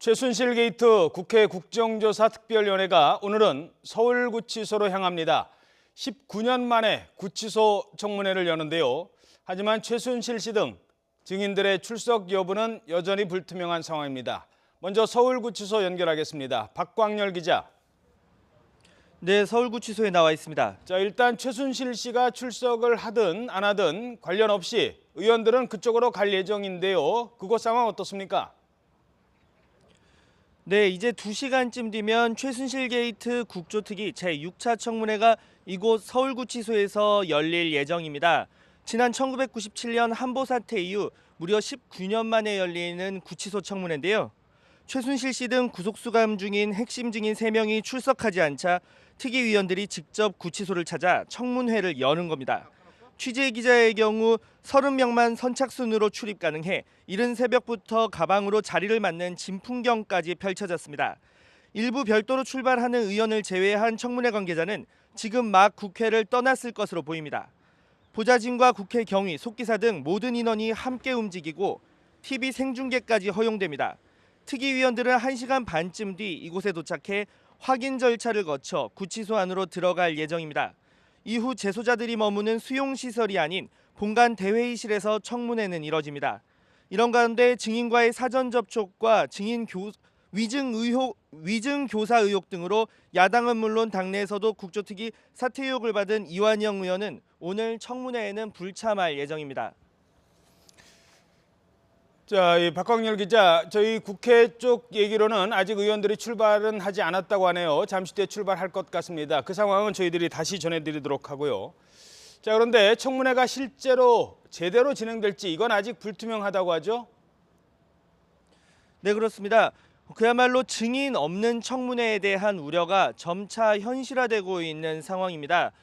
최순실 게이트 국회 국정조사 특별위원회가 오늘은 서울구치소로 향합니다. 19년 만에 구치소 청문회를 여는데요. 하지만 최순실 씨 등 증인들의 출석 여부는 여전히 불투명한 상황입니다. 먼저 서울구치소 연결하겠습니다. 박광열 기자. 네, 서울구치소에 나와 있습니다. 일단 최순실 씨가 출석을 하든 안 하든 관련 없이 의원들은 그쪽으로 갈 예정인데요. 그곳 상황 어떻습니까? 네, 이제 2시간쯤 뒤면 최순실 게이트 국조특위 제6차 청문회가 이곳 서울구치소에서 열릴 예정입니다. 지난 1997년 한보 사태 이후 무려 19년 만에 열리는 구치소 청문회인데요. 최순실 씨 등 구속수감 중인 핵심 증인 3명이 출석하지 않자 특위위원들이 직접 구치소를 찾아 청문회를 여는 겁니다. 취재기자의 경우 30명만 선착순으로 출입 가능해 이른 새벽부터 가방으로 자리를 맞는 진풍경까지 펼쳐졌습니다. 일부 별도로 출발하는 의원을 제외한 청문회 관계자는 지금 막 국회를 떠났을 것으로 보입니다. 보좌진과 국회 경위, 속기사 등 모든 인원이 함께 움직이고 TV 생중계까지 허용됩니다. 특위위원들은 1시간 반쯤 뒤 이곳에 도착해 확인 절차를 거쳐 구치소 안으로 들어갈 예정입니다. 이후 재소자들이 머무는 수용시설이 아닌 본관 대회의실에서 청문회는 이뤄집니다. 이런 가운데 증인과의 사전 접촉과 위증 교사 의혹 등으로 야당은 물론 당내에서도 국조특위 사퇴 의혹을 받은 이완영 의원은 오늘 청문회에는 불참할 예정입니다. 이 박광열 기자, 저희 국회 쪽 얘기로는 아직 의원들이 출발은 하지 않았다고 하네요. 잠시 뒤에 출발할 것 같습니다. 그 상황은 저희들이 다시 전해드리도록 하고요. 그런데 청문회가 실제로 제대로 진행될지 이건 아직 불투명하다고 하죠? 네, 그렇습니다. 그야말로 증인 없는 청문회에 대한 우려가 점차 현실화되고 있는 상황입니다.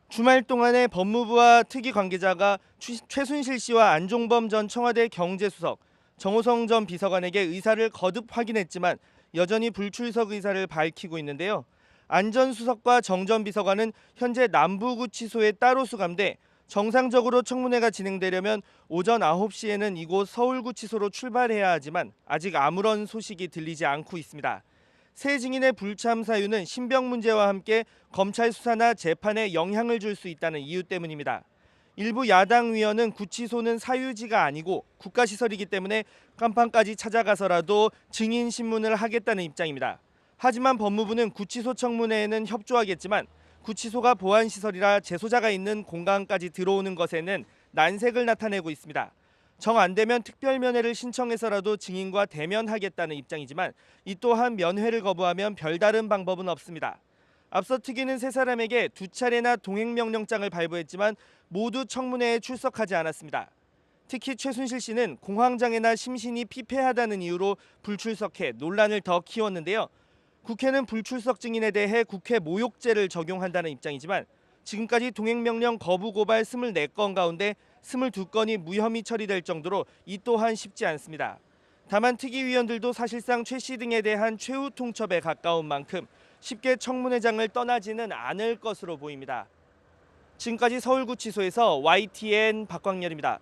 주말 동안에 법무부와 특위 관계자가 최순실 씨와 안종범 전 청와대 경제수석, 정호성 전 비서관에게 의사를 거듭 확인했지만 여전히 불출석 의사를 밝히고 있는데요. 안 전 수석과 정 전 비서관은 현재 남부구치소에 따로 수감돼 정상적으로 청문회가 진행되려면 오전 9시에는 이곳 서울구치소로 출발해야 하지만 아직 아무런 소식이 들리지 않고 있습니다. 새 증인의 불참 사유는 신병 문제와 함께 검찰 수사나 재판에 영향을 줄 수 있다는 이유 때문입니다. 일부 야당 위원은 구치소는 사유지가 아니고 국가시설이기 때문에 간판까지 찾아가서라도 증인 신문을 하겠다는 입장입니다. 하지만 법무부는 구치소 청문회에는 협조하겠지만 구치소가 보안시설이라 재소자가 있는 공간까지 들어오는 것에는 난색을 나타내고 있습니다. 정 안 되면 특별면회를 신청해서라도 증인과 대면하겠다는 입장이지만 이 또한 면회를 거부하면 별다른 방법은 없습니다. 앞서 특위는 세 사람에게 2차례나 동행명령장을 발부했지만 모두 청문회에 출석하지 않았습니다. 특히 최순실 씨는 공황장애나 심신이 피폐하다는 이유로 불출석해 논란을 더 키웠는데요. 국회는 불출석 증인에 대해 국회 모욕죄를 적용한다는 입장이지만 지금까지 동행명령 거부 고발 24건 가운데 22건이 무혐의 처리될 정도로 이 또한 쉽지 않습니다. 다만 특위위원들도 사실상 최 씨 등에 대한 최후 통첩에 가까운 만큼 쉽게 청문회장을 떠나지는 않을 것으로 보입니다. 지금까지 서울구치소에서 YTN 박광열입니다.